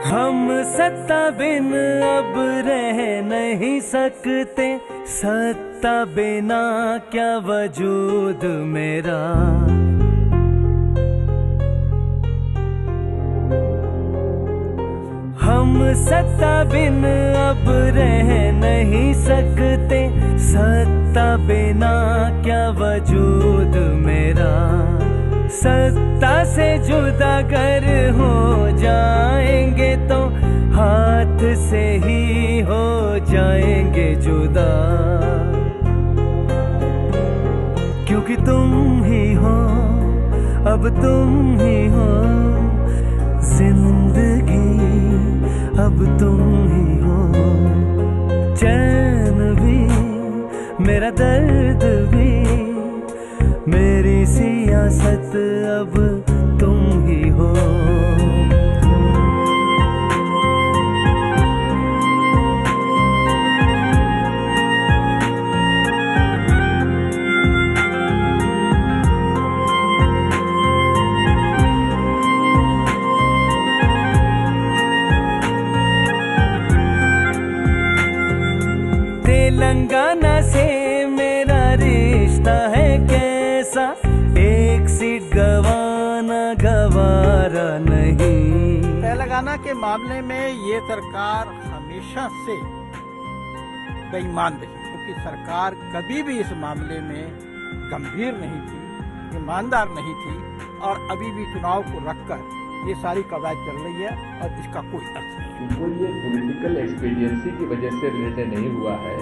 हम सत्ता बिन अब रह नहीं सकते, सत्ता बिना क्या वजूद मेरा। हम सत्ता बिन अब रह नहीं सकते, सत्ता बिना क्या वजूद मेरा। सत्ता से जुदा कर हो जाएंगे तो हाथ से ही हो जाएंगे जुदा। क्योंकि तुम ही हो, अब तुम ही हो जिंदगी, अब तुम ही हो। चैन भी मेरा दर्द भी, मेरी सियासत अब तुम ही हो। तेलंगाना से मेरा रिश्ता है कैसा, एक सीट गवाना गवारा नहीं। तेलंगाना के मामले में ये सरकार हमेशा से बेईमान रही, क्योंकि सरकार कभी भी इस मामले में गंभीर नहीं थी, ईमानदार नहीं थी, और अभी भी चुनाव को रखकर ये सारी कवायद चल रही है और इसका कोई अर्थ नहीं। बिल्कुल ये पॉलिटिकल एक्सपीडियंसी की वजह से रिलेटेड नहीं हुआ है,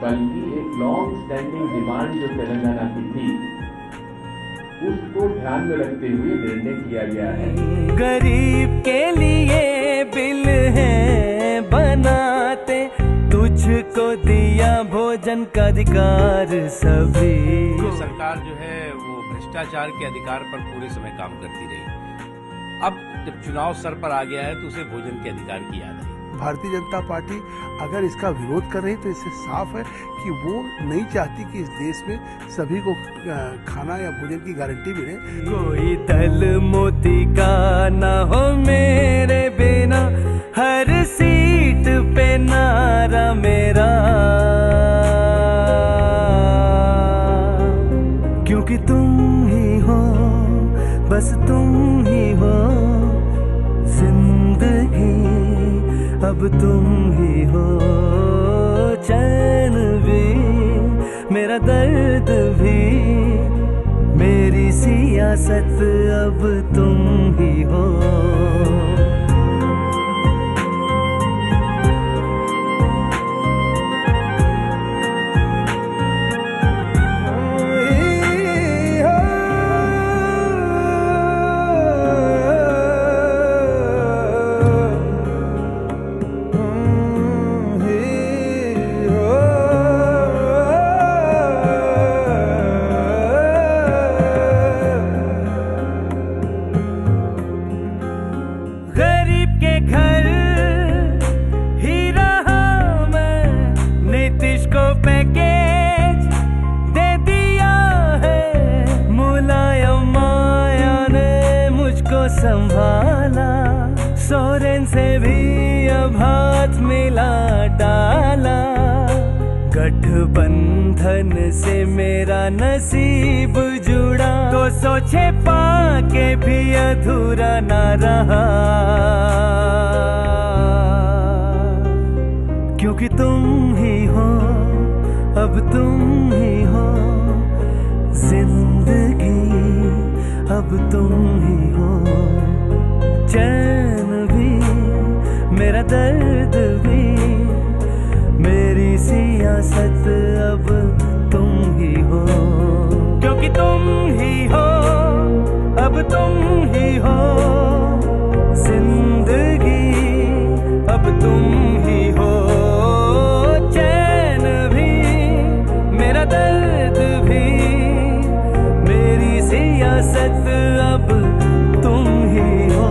बल्कि एक लॉन्ग स्टैंडिंग डिमांड जो तेलंगाना की थी उसको ध्यान में रखते हुए निर्णय किया गया है। गरीब के लिए बिल है बनाते, तुझको दिया भोजन का अधिकार सभी। सरकार जो है वो भ्रष्टाचार के अधिकार पर पूरे समय काम करती रही। अब जब चुनाव सर पर आ गया है तो उसे भोजन के अधिकार की याद है। भारतीय जनता पार्टी अगर इसका विरोध कर रही तो इससे साफ है कि वो नहीं चाहती कि इस देश में सभी को खाना या भोजन की गारंटी मिले। कोई दल मोती का ना हो मेरे बिना, हर सीट पे नारा मेरा। क्योंकि तुम ही हो, बस तुम ही हो जिंदगी, अब तुम ही हो। चैन भी मेरा दर्द भी, मेरी सियासत अब तुम ही हो। संभाला सोरेन से भी अब हाथ मिला डाला, गठबंधन से मेरा नसीब जुड़ा तो सोचे पाके भी अधूरा ना रहा। क्योंकि तुम ही हो, अब तुम ही हो जिंदगी, अब तुम ही हो। चैन भी मेरा दर्द भी, मेरी सियासत अब तुम ही हो। क्योंकि तुम ही हो, अब तुम ही हो जिंदगी, अब तुम ही हो। चैन भी मेरा दर्द भी, मेरी सियासत अब तुम ही हो।